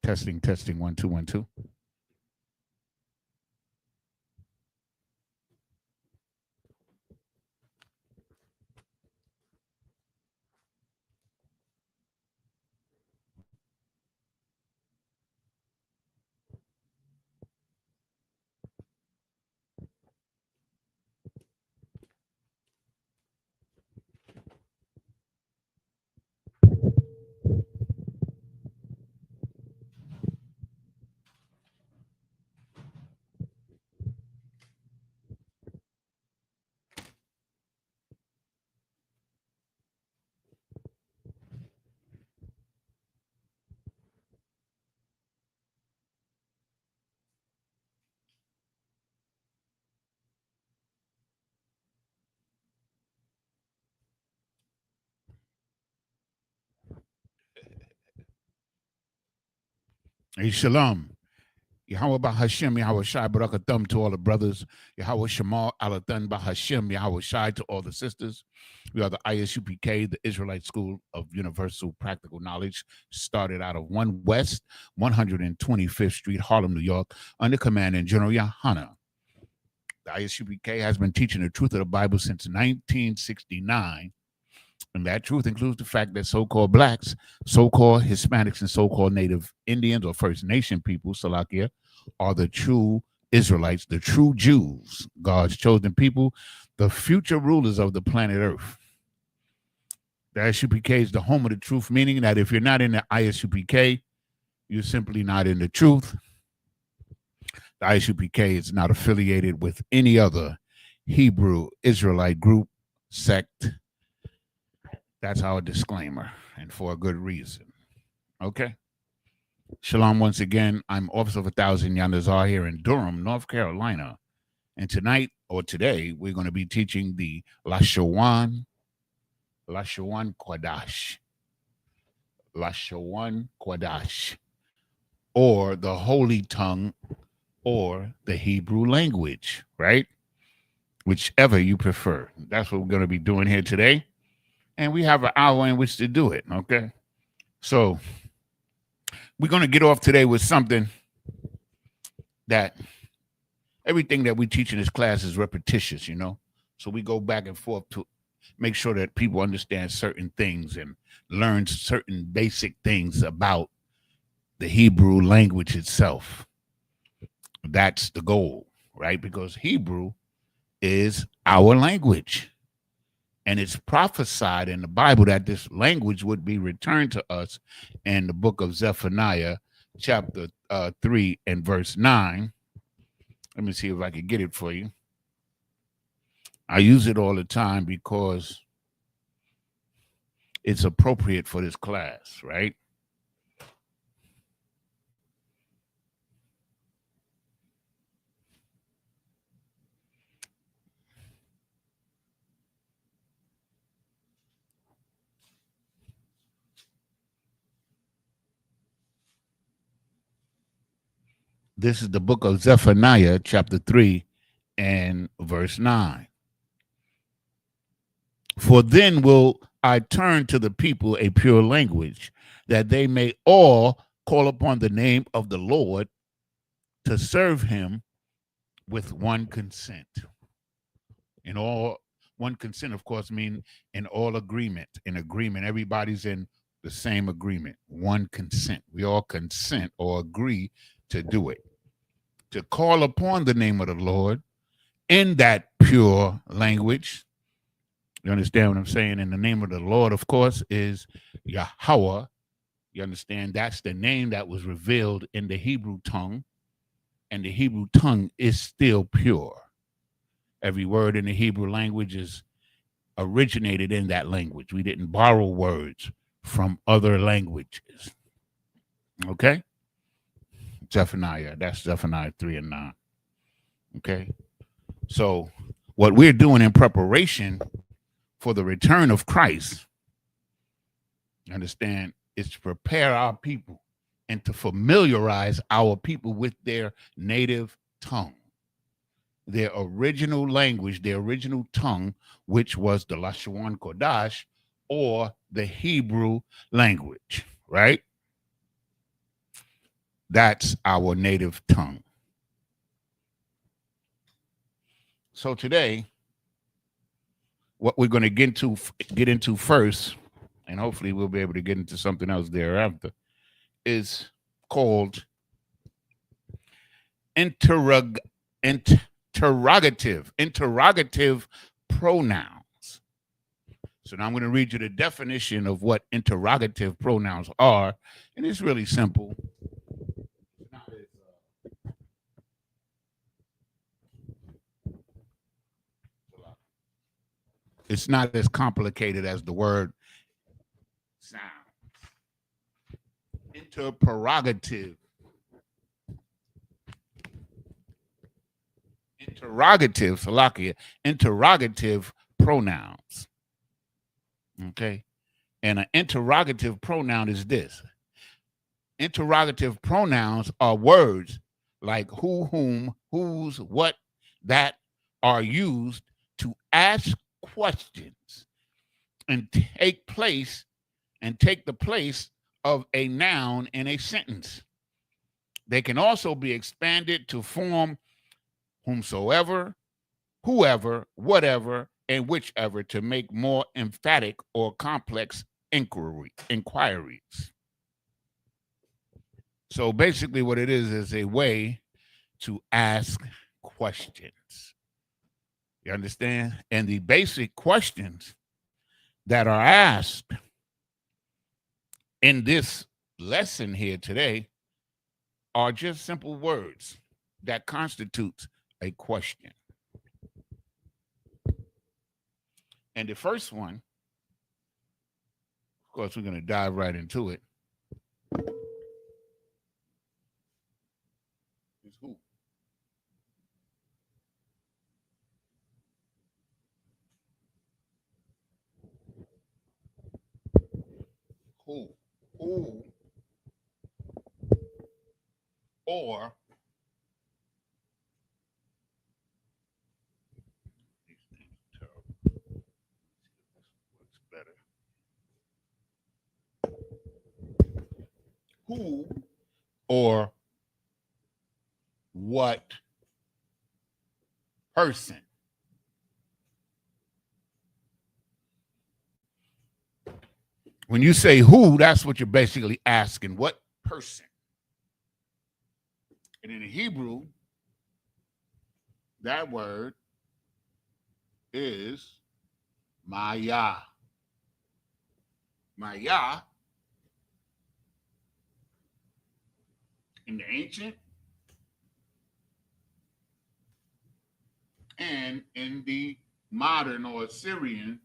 Testing, testing, 1 2 1 2. Hey, shalom. Yahweh Bahashem, Yahweh Shai Barakathum to all the brothers. Yahweh Shemal Alathan Bahashem, Yahweh Shai to all the sisters. We are the Isupk, the Israelite School of Universal Practical Knowledge, started out of 1 West, 125th Street, Harlem, New York, under command in General Yohana. The Isupk has been teaching the truth of the Bible since 1969. And that truth includes the fact that so-called blacks, so-called Hispanics, and so-called Native Indians or First Nation people, Salakia, are the true Israelites, the true Jews, God's chosen people, the future rulers of the planet Earth. The ISUPK is the home of the truth, meaning that if you're not in the ISUPK, you're simply not in the truth. The ISUPK is not affiliated with any other Hebrew Israelite group, sect. That's our disclaimer, and for a good reason. Okay? Shalom once again. I'm Officer of 1,000 Yandazar here in Durham, North Carolina. And tonight, or today, we're going to be teaching the Lashawan Qadash. Lashawan Qadash, or the Holy Tongue, or the Hebrew language, right? Whichever you prefer. That's what we're going to be doing here today. And we have an hour in which to do it, okay? So we're going to get off today with something that everything that we teach in this class is repetitious, you know? So we go back and forth to make sure that people understand certain things and learn certain basic things about the Hebrew language itself. That's the goal, right? Because Hebrew is our language. And it's prophesied in the Bible that this language would be returned to us in the book of Zephaniah, chapter 3 and verse 9. Let me see if I can get it for you. I use it all the time because it's appropriate for this class, right? This is the book of Zephaniah, chapter 3 and verse 9. For then will I turn to the people a pure language, that they may all call upon the name of the Lord to serve him with one consent. In all, one consent, of course, mean in all agreement. In agreement, everybody's in the same agreement. One consent. We all consent or agree to do it. To call upon the name of the Lord in that pure language. You understand what I'm saying? And the name of the Lord, of course, is Yahweh. You understand? That's the name that was revealed in the Hebrew tongue. And the Hebrew tongue is still pure. Every word in the Hebrew language is originated in that language. We didn't borrow words from other languages. Okay? Zephaniah, that's Zephaniah 3 and 9. Okay? So what we're doing in preparation for the return of Christ, understand, is to prepare our people and to familiarize our people with their native tongue, their original language, their original tongue, which was the Lashawan Qadash, or the Hebrew language, right? That's our native tongue. So today, what we're going to get into first, and hopefully we'll be able to get into something else thereafter, is called interrogative pronouns. So now I'm going to read you the definition of what interrogative pronouns are, and it's really simple. It's not as complicated as the word sound. Interrogative pronouns. Okay. And an interrogative pronoun is this. Interrogative pronouns are words like who, whom, whose, what, that are used to ask questions and take the place of a noun in a sentence. They can also be expanded to form whomsoever, whoever, whatever, and whichever to make more emphatic or complex inquiries. So basically what it is a way to ask questions. You understand? And the basic questions that are asked in this lesson here today are just simple words that constitutes a question. And the first one, of course, we're going to dive right into it, is who. Who. Who or these things are terrible. Works better. Who or what person? When you say who, that's what you're basically asking. What person? And in the Hebrew, that word is Maya. Maya in the ancient and in the modern or Assyrian,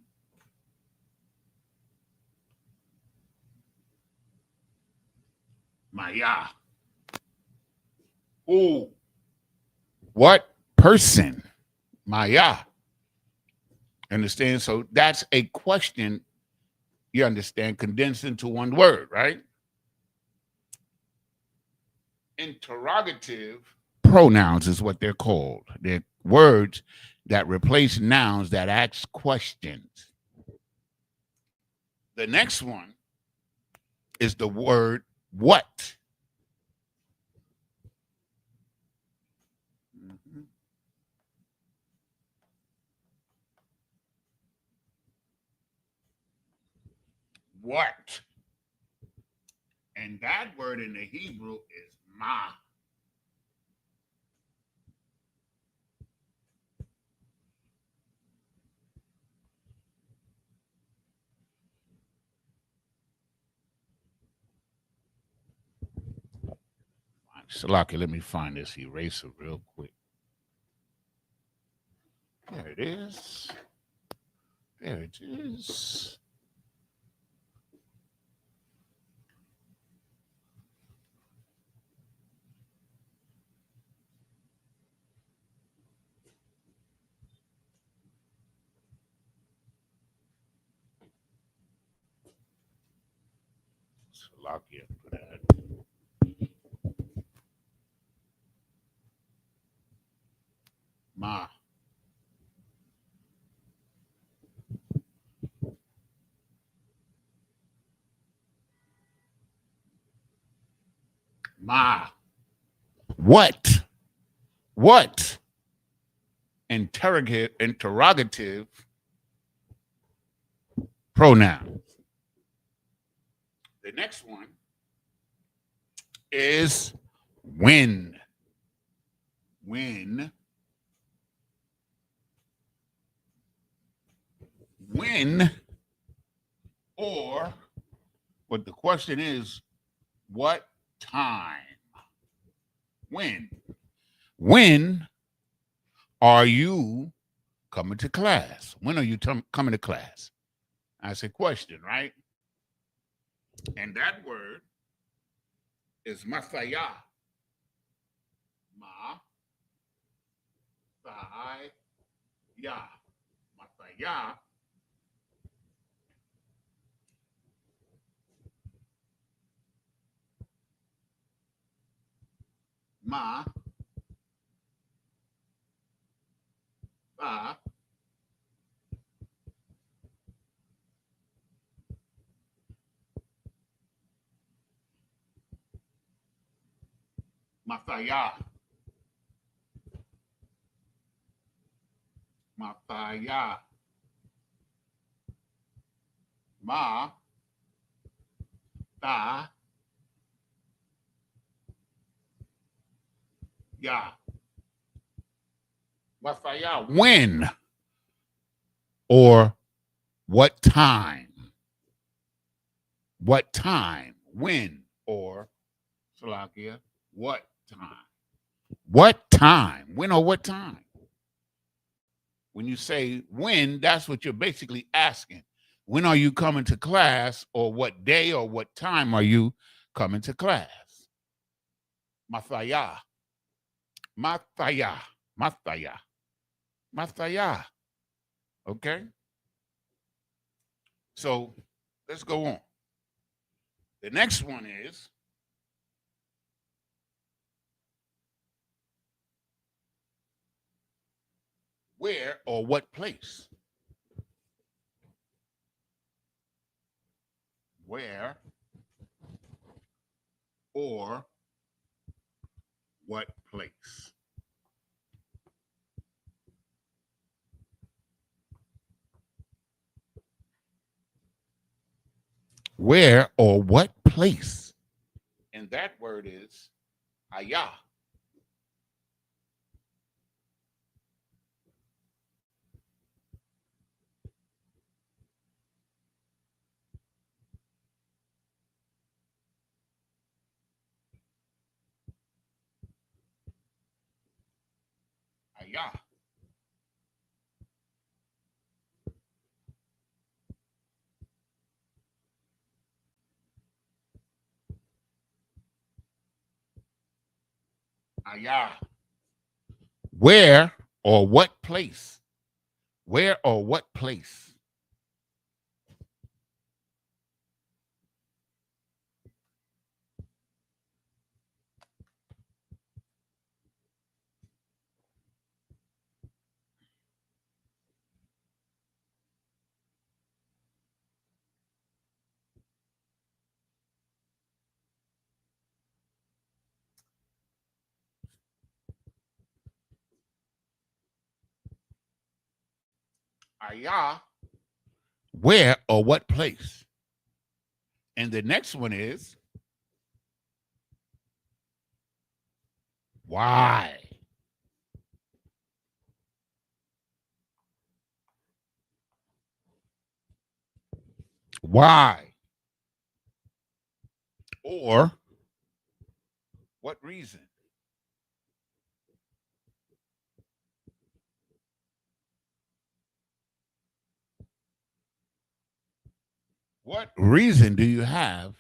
Maya. Who? What person? Maya. Understand? So that's a question, you understand, condensed into one word, right? Interrogative pronouns is what they're called. They're words that replace nouns that ask questions. The next one is the word what. Mhm. What? And that word in the Hebrew is ma. Salaki, let me find this eraser real quick. There it is. There it is. Salakia for that. Ma. Ma. What? What? Interrogative pronoun. The next one is when. When. When, or what the question is, what time? When? When are you coming to class? When are you coming to class? That's a question, right? And that word is mathaya. Ma-thaya. Mathaya. Ma. Tha. Mathaya. Mathaya. Ma. Tha. Ya. Mathaya. When or what time? What time? When or Salakia? What time? What time? When or what time? When you say when, that's what you're basically asking. When are you coming to class, or what day or what time are you coming to class? Mathaya. Mathaya. Mathaya. Mathaya. Okay? So let's go on. The next one is where or what place? Where or what place? Where or what place? And that word is ayah. Ayah. Ayah. Where or what place? Where or what place? Ayah. Where or what place? And the next one is why? Why? Or what reason? What reason do you have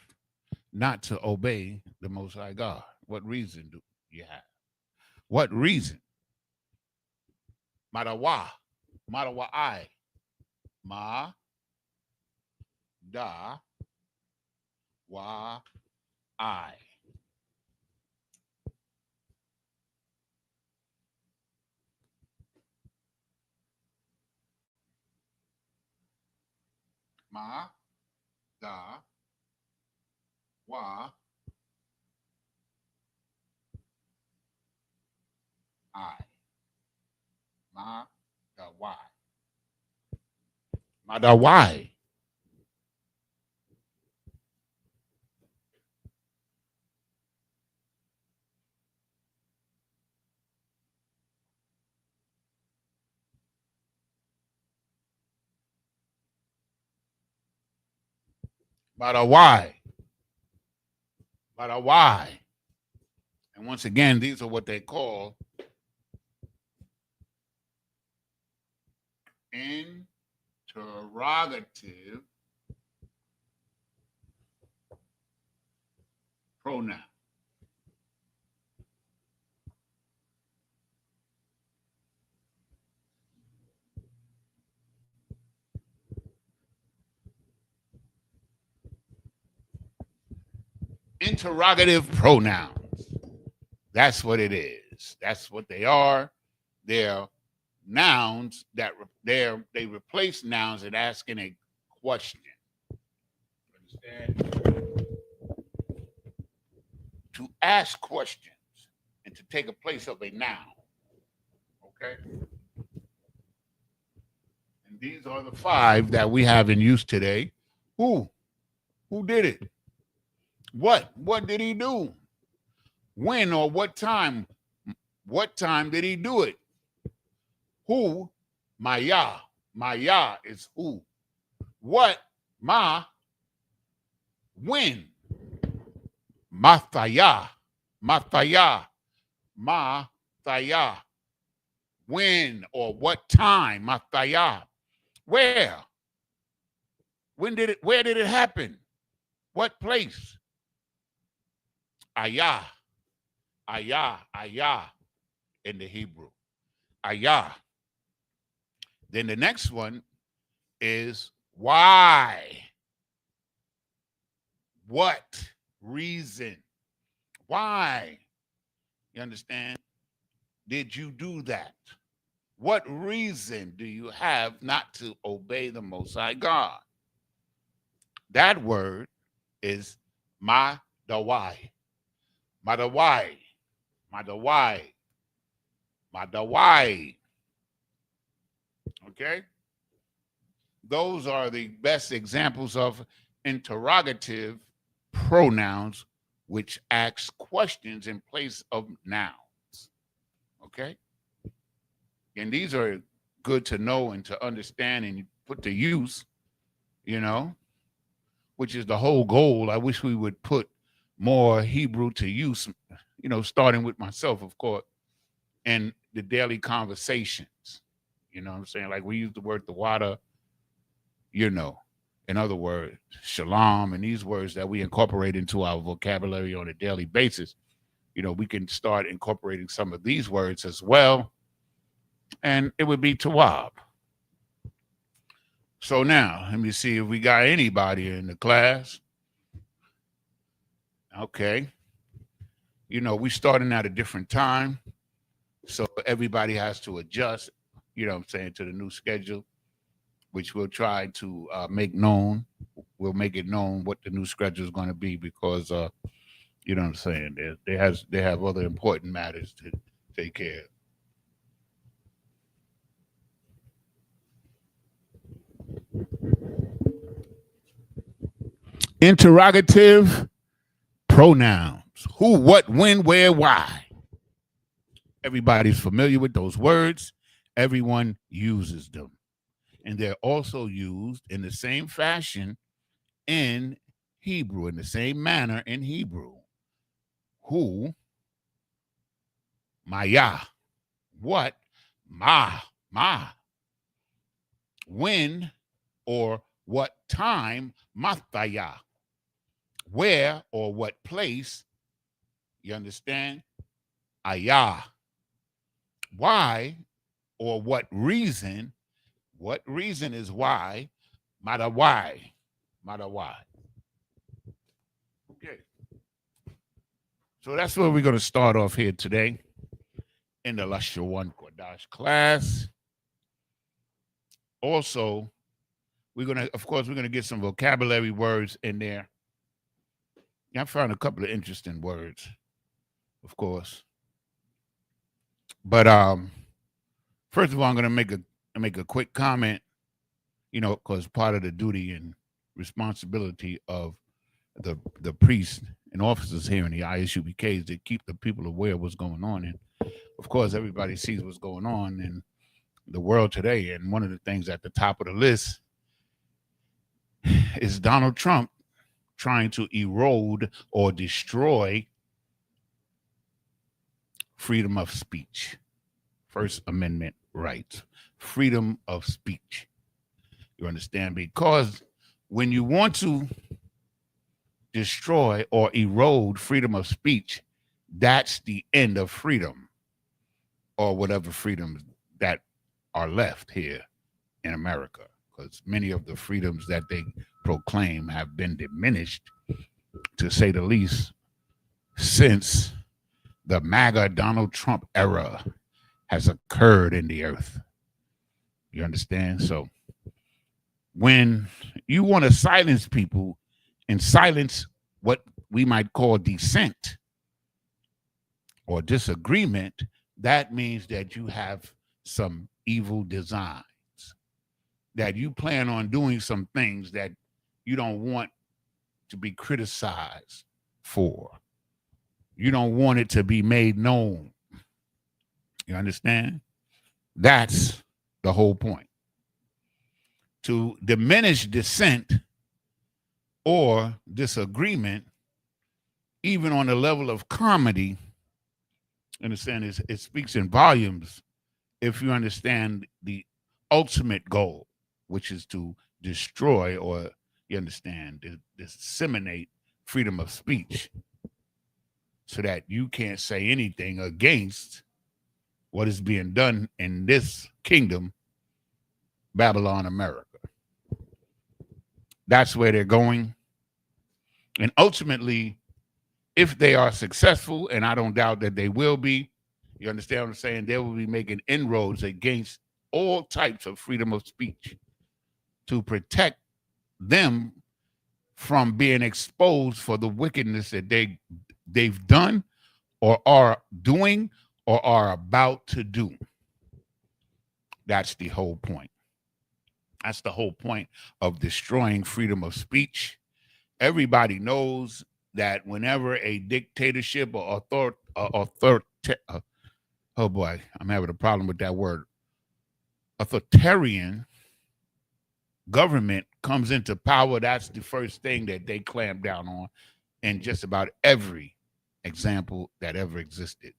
not to obey the Most High God? What reason do you have? What reason? Madawa. Madawa I. Ma. Da. Wa. I. Ma. Da. Wa. Madawai. Madawai. Madawai. Madawai. And once again, these are what they call interrogative pronoun. Interrogative pronouns. That's what it is. That's what they are. They're nouns that they replace nouns and asking a question. Understand? To ask questions and to take a place of a noun. Okay? And these are the 5 that we have in use today. Who? Who did it? What? What did he do? When or what time? What time did he do it? Who? Maya. Maya is who. What? Ma. When? Mathaya. Mathaya. Mathaya. When or what time? Mathaya. Where? When did it? Where did it happen? What place? Ayah. Ayah. Ayah in the Hebrew. Ayah. Then the next one is why. What reason? Why? You understand? Did you do that? What reason do you have not to obey the Most High God? That word is madawai. Madawai. Madawai. Madawai. Okay? Those are the best examples of interrogative pronouns which ask questions in place of nouns. Okay? And these are good to know and to understand and put to use, you know, which is the whole goal. I wish we would put more Hebrew to use, you know, starting with myself, of course, and the daily conversations. You know what I'm saying? Like we use the word the water, you know, in other words, shalom, and these words that we incorporate into our vocabulary on a daily basis. You know, we can start incorporating some of these words as well, and it would be tawab. So now, let me see if we got anybody in the class. Okay. You know, we starting at a different time, so everybody has to adjust, you know what I'm saying, to the new schedule, which we'll try to make known. We'll make it known what the new schedule is going to be because, you know what I'm saying, they have other important matters to take care of. Interrogative pronouns. Who, what, when, where, why. Everybody's familiar with those words. Everyone uses them. And they're also used in the same fashion in Hebrew, in the same manner in Hebrew. Who, Maya. What, Ma. When or what time, Mathaya. Where or what place, you understand? Ayah. Why or what reason? What reason is why? Madawai. Madawai. Okay. So that's where we're going to start off here today in the Lashawan Qadash class. Also, we're going to, of course, we're going to get some vocabulary words in there. I found a couple of interesting words, of course. But First of all, I'm going to make a quick comment, because part of the duty and responsibility of the priests and officers here in the ISUPK is to keep the people aware of what's going on. And of course, everybody sees what's going on in the world today. And one of the things at the top of the list is Donald Trump trying to erode or destroy freedom of speech, First Amendment rights, freedom of speech. You understand? Because when you want to destroy or erode freedom of speech, that's the end of freedom, or whatever freedoms that are left here in America. Because many of the freedoms that they proclaim have been diminished, to say the least, since the MAGA Donald Trump era has occurred in the earth. You understand? So when you want to silence people and silence what we might call dissent or disagreement, that means that you have some evil designs, that you plan on doing some things that you don't want to be criticized for. You don't want it to be made known. You understand? That's the whole point. To diminish dissent or disagreement, even on the level of comedy, understand, it speaks in volumes if you understand the ultimate goal, which is to destroy, or you understand, disseminate freedom of speech so that you can't say anything against what is being done in this kingdom, Babylon, America. That's where they're going. And ultimately, if they are successful, and I don't doubt that they will be, you understand what I'm saying? They will be making inroads against all types of freedom of speech to protect them from being exposed for the wickedness that they've done or are doing or are about to do. That's the whole point. That's the whole point of destroying freedom of speech. Everybody knows that whenever a dictatorship or oh boy, I'm having a problem with that word, authoritarian government comes into power, that's the first thing that they clamp down on in just about every example that ever existed.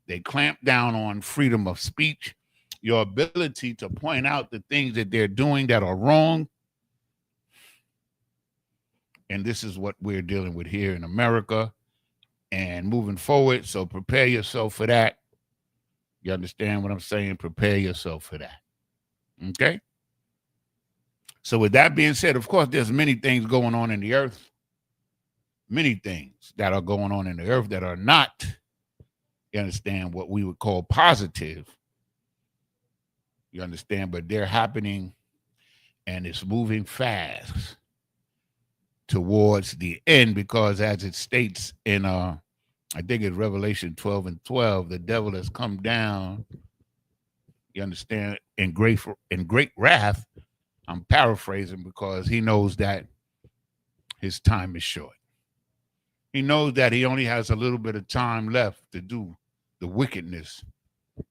They clamp down on freedom of speech, your ability to point out the things that they're doing that are wrong. And this is what we're dealing with here in America and moving forward. So prepare yourself for that. You understand what I'm saying? Prepare yourself for that. Okay? So with that being said, of course, there's many things going on in the earth. Many things that are going on in the earth that are not, you understand, what we would call positive. You understand? But they're happening, and it's moving fast towards the end, because as it states in I think it's Revelation 12:12, the devil has come down, you understand, in great wrath. I'm paraphrasing because he knows that his time is short. He knows that he only has a little bit of time left to do the wickedness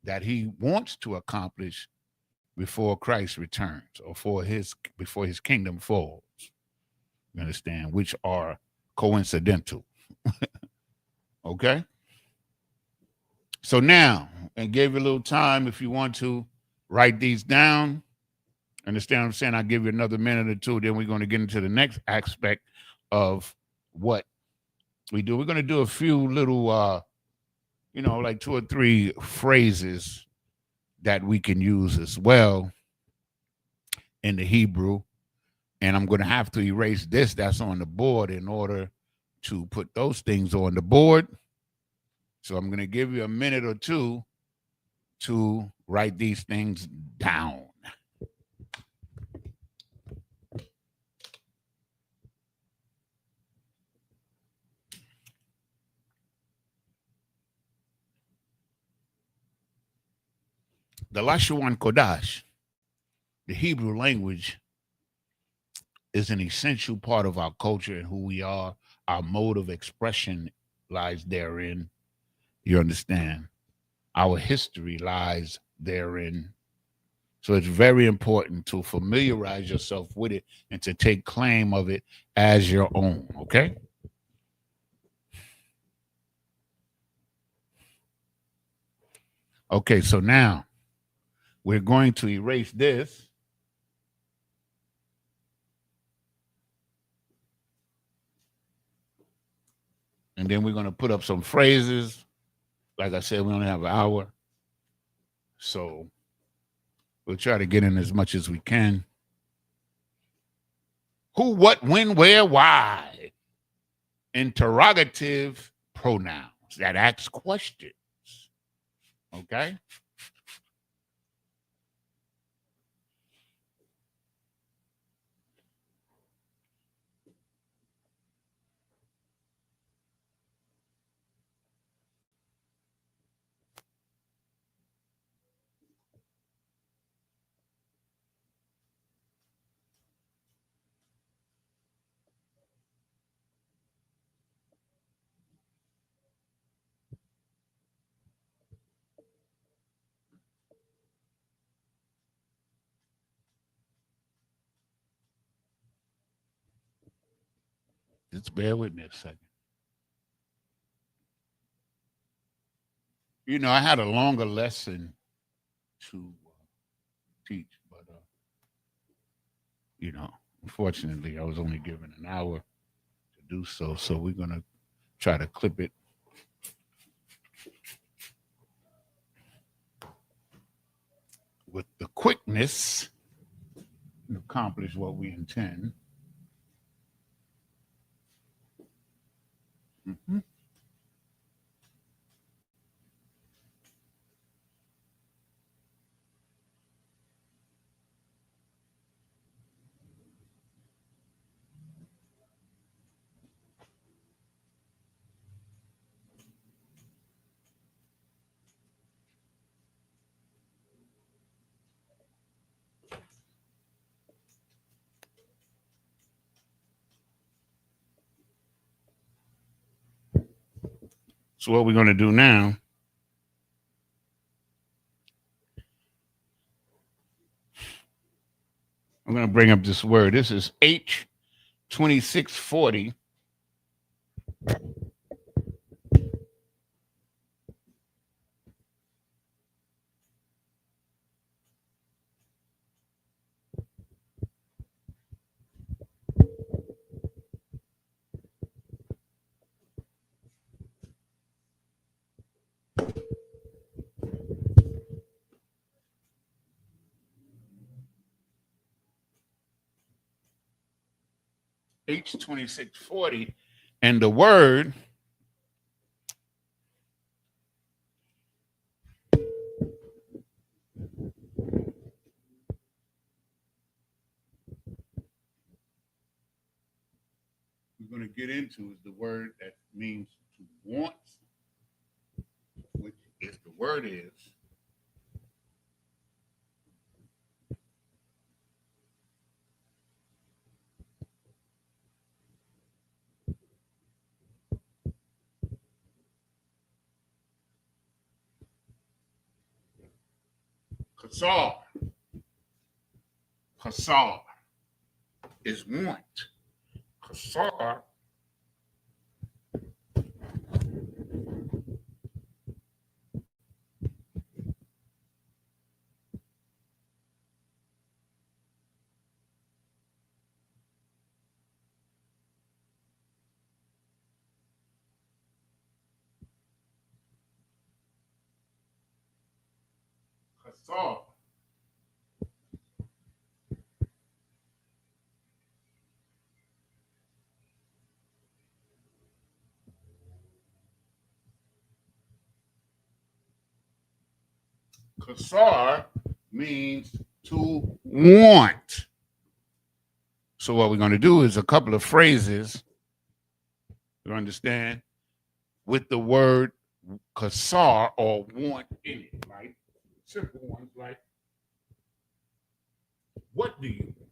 that he wants to accomplish before Christ returns, or before his kingdom falls. You understand? Which are coincidental. Okay? So now, and gave you a little time if you want to write these down. Understand what I'm saying? I'll give you another minute or two, then we're going to get into the next aspect of what we do. We're going to do a few little, like 2 or 3 phrases that we can use as well in the Hebrew. And I'm going to have to erase this that's on the board in order to put those things on the board. So I'm going to give you a minute or two to write these things down. The Lashawan Qadash, the Hebrew language, is an essential part of our culture and who we are. Our mode of expression lies therein. You understand? Our history lies therein. So it's very important to familiarize yourself with it and to take claim of it as your own. Okay? Okay, so now we're going to erase this. And then we're going to put up some phrases. Like I said, we only have an hour. So we'll try to get in as much as we can. Who, what, when, where, why? Interrogative pronouns that ask questions. Okay? Just bear with me a second. You know, I had a longer lesson to teach, but, you know, unfortunately, I was only given an hour to do so. So we're going to try to clip it with the quickness and accomplish what we intend. Mm-hmm. So what we're going to do now, I'm going to bring up this word. This is H2640. H2640. And the word we're going to get into is the word that means to want, which is the word is kasar. Kasar is want. Kasar kasar kasar means to want. So what we're going to do is a couple of phrases, you understand, with the word kasar or want in it, right? Simple ones like, what do you want?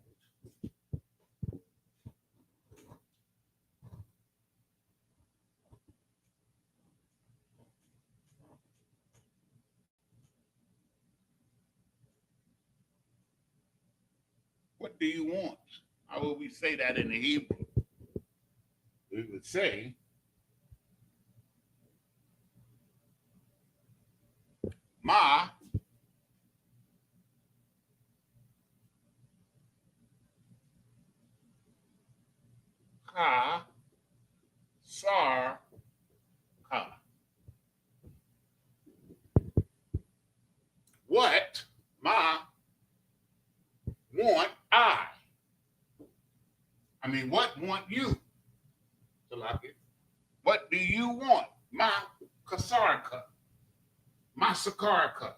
What do you want? How would we say that in the Hebrew? We would say, Ma ka sar ka. What ma want I? I mean, what want you? Salaki. What do you want? Ma kasarka. Ma sakarka.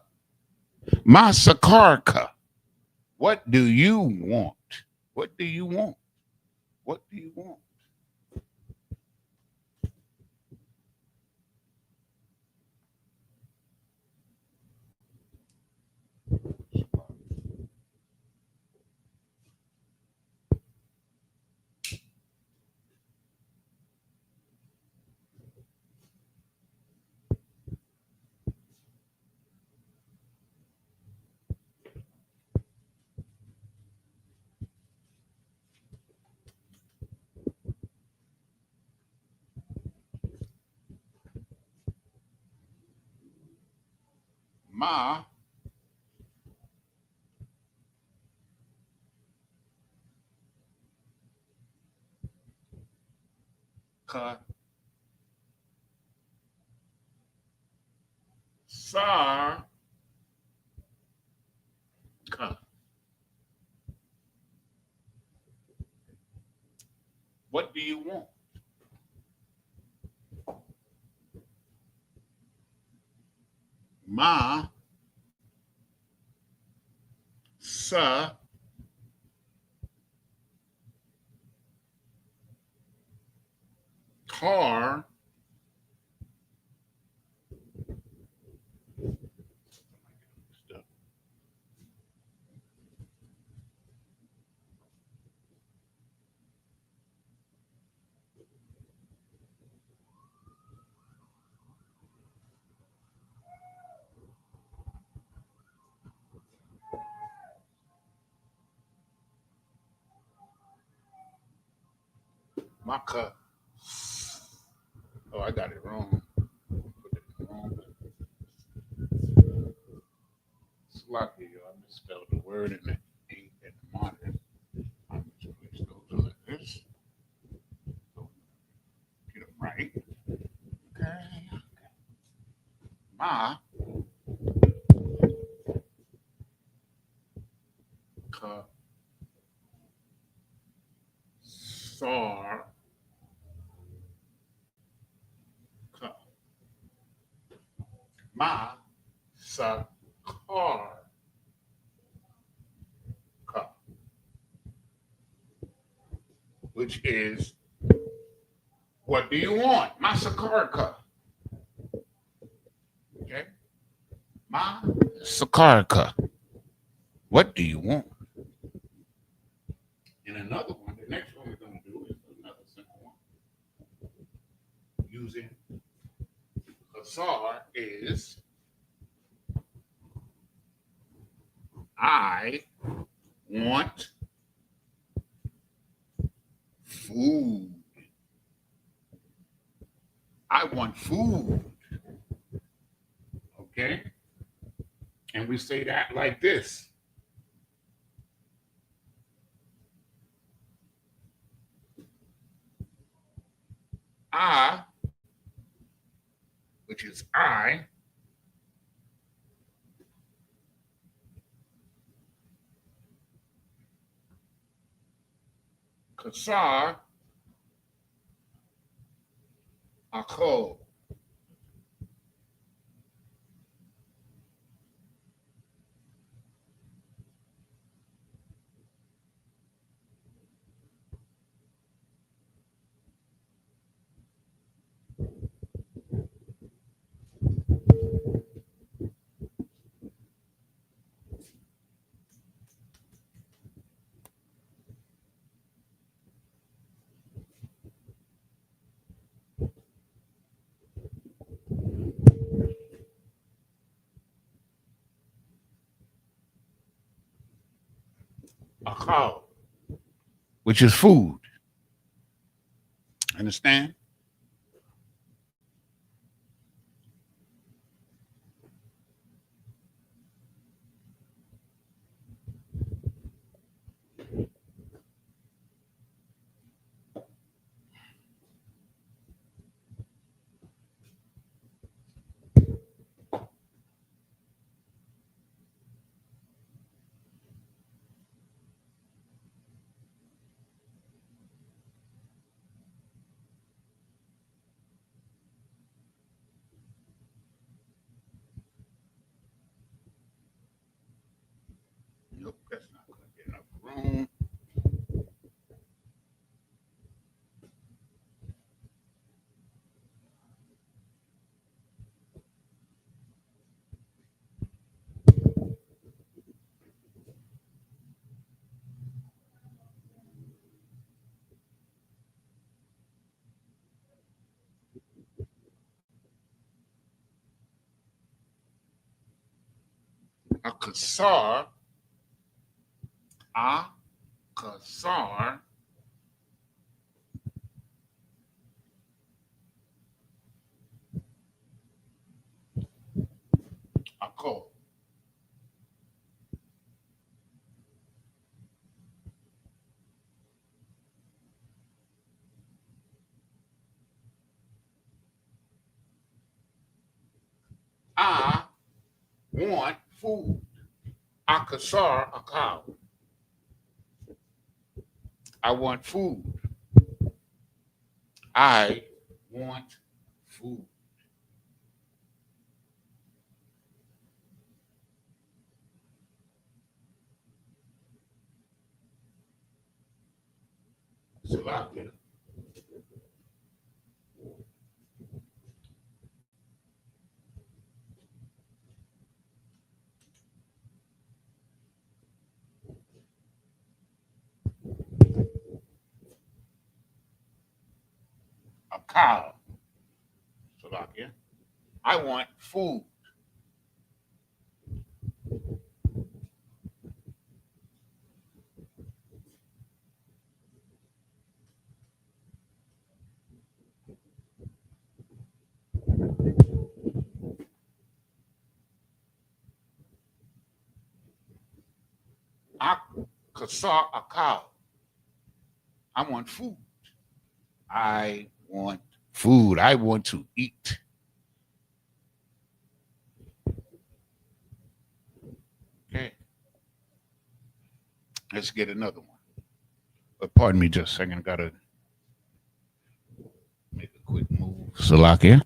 Ma sakarka. What do you want? What do you want? What do you want? Ma ka sar ka. What do you want? Ma sa car maka. Oh, I got it wrong. Put it wrong. Sloppy, I misspelled the word in the ink at the monitor. I misplaced those like this. So get them right. Okay. Ma ka sar ka. Ma sa car ka. Which is, what do you want? Ma sakarka. Okay. Ma sakarka. What do you want? And another one, the next one we're going to do is another simple one. Using kasar is, I want food. I want food. Okay? And we say that like this. I, which is I, kasar, ako. akal, which is food. Understand? Nope, that's not going to get enough room. A kasar, a kasar, akol. I want food. Akasar, akal. I want food. I want food. Salakia. Akal. Salakia. I want food. Akasar, akal. I want food. I want food. I want to eat. Okay. Let's get another one. But pardon me just a second. I gotta make a quick move. Salakia.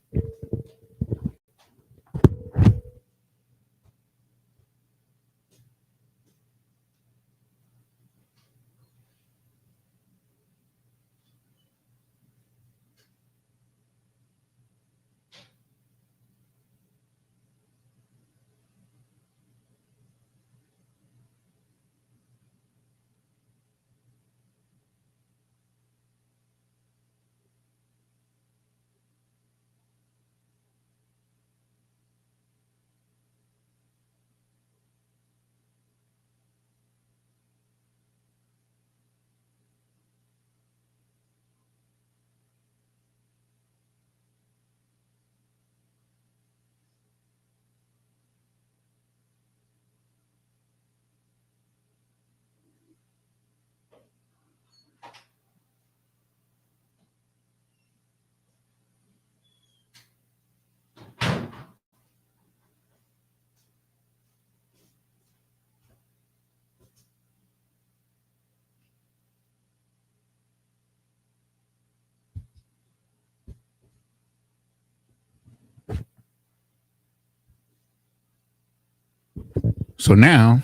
So now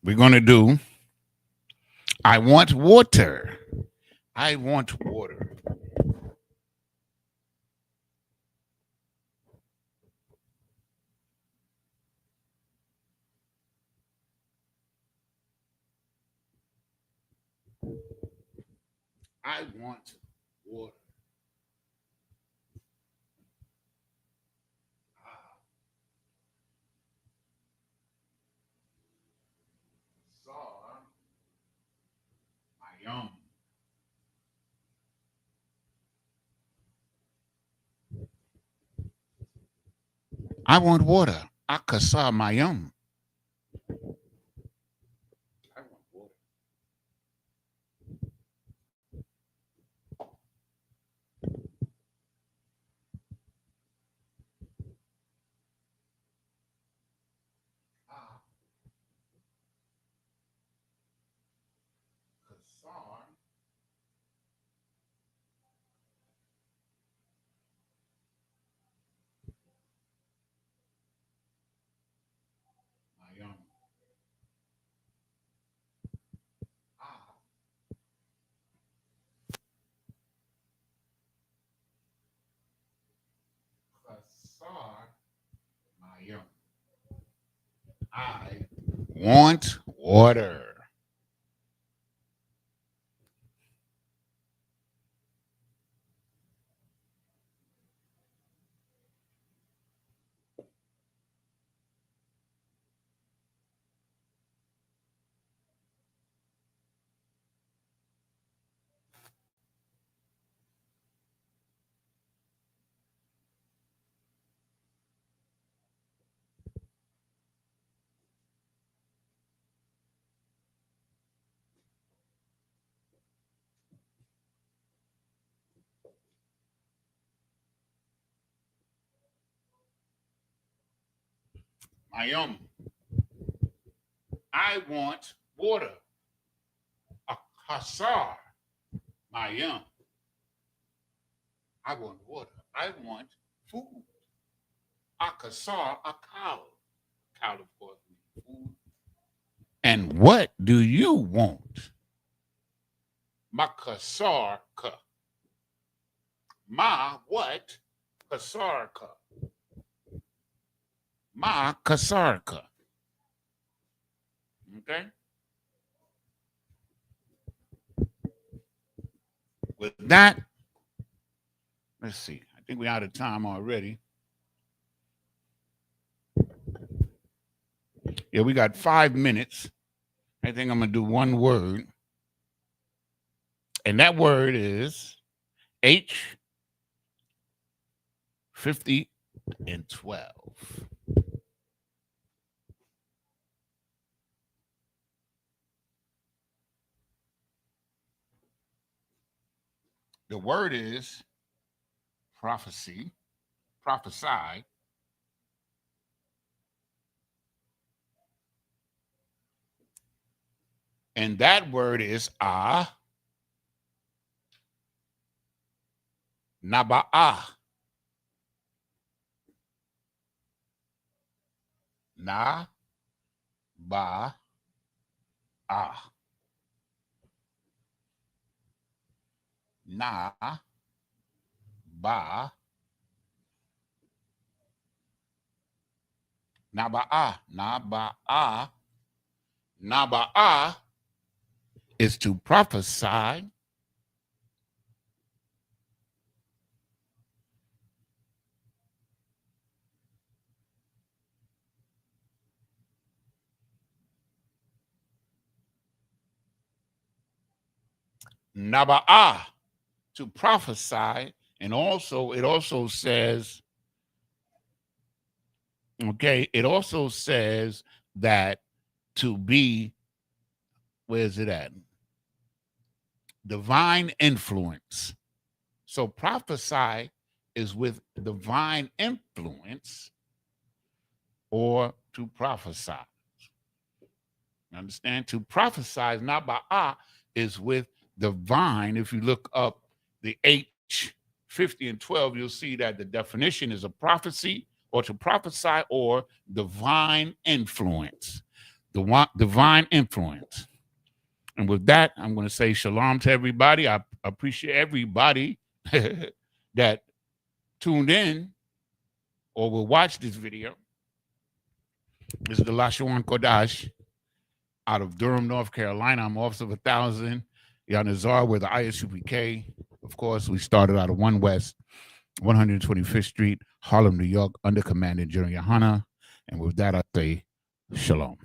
we're gonna do I want water. I want water. I want water. Ah, Mayom. I want water. Akasa Mayom. I want water. Kasar Mayom. Kasar Mayom. I want water. Mayom. I want water. Akasar Mayom. I want water. I want food. Akasar, a cow. Cow, of course, means food. And what do you want? Makasarka. Ma what? Kasarka. Ma kasarka. Okay? With that, let's see. I think we're out of time already. Yeah, we got 5 minutes. I think I'm going to do one word. And that word is H50 and 12. The word is prophecy, prophesy. And that word is Naba'ah. Na ba ah. Na ba Naba'ah. Naba'ah. Naba'ah is to prophesy. Naba'ah, to prophesy. And also, it also says, okay, it also says that to be, where's it at? Divine influence. So prophesy is with divine influence or to prophesy. Understand? To prophesy, Naba'ah, is with divine. If you look up the H50 and 12, you'll see that the definition is a prophecy or to prophesy or divine influence. The divine influence. And with that, I'm going to say shalom to everybody. I appreciate everybody that tuned in or will watch this video. This is the Lashawan Qadash out of Durham, North Carolina. I'm Officer of 1,000. Yanazar with the Isupk. Of course, we started out of 1 West, 125th Street, Harlem, New York, under Commandant General Yohana. And with that, I say shalom.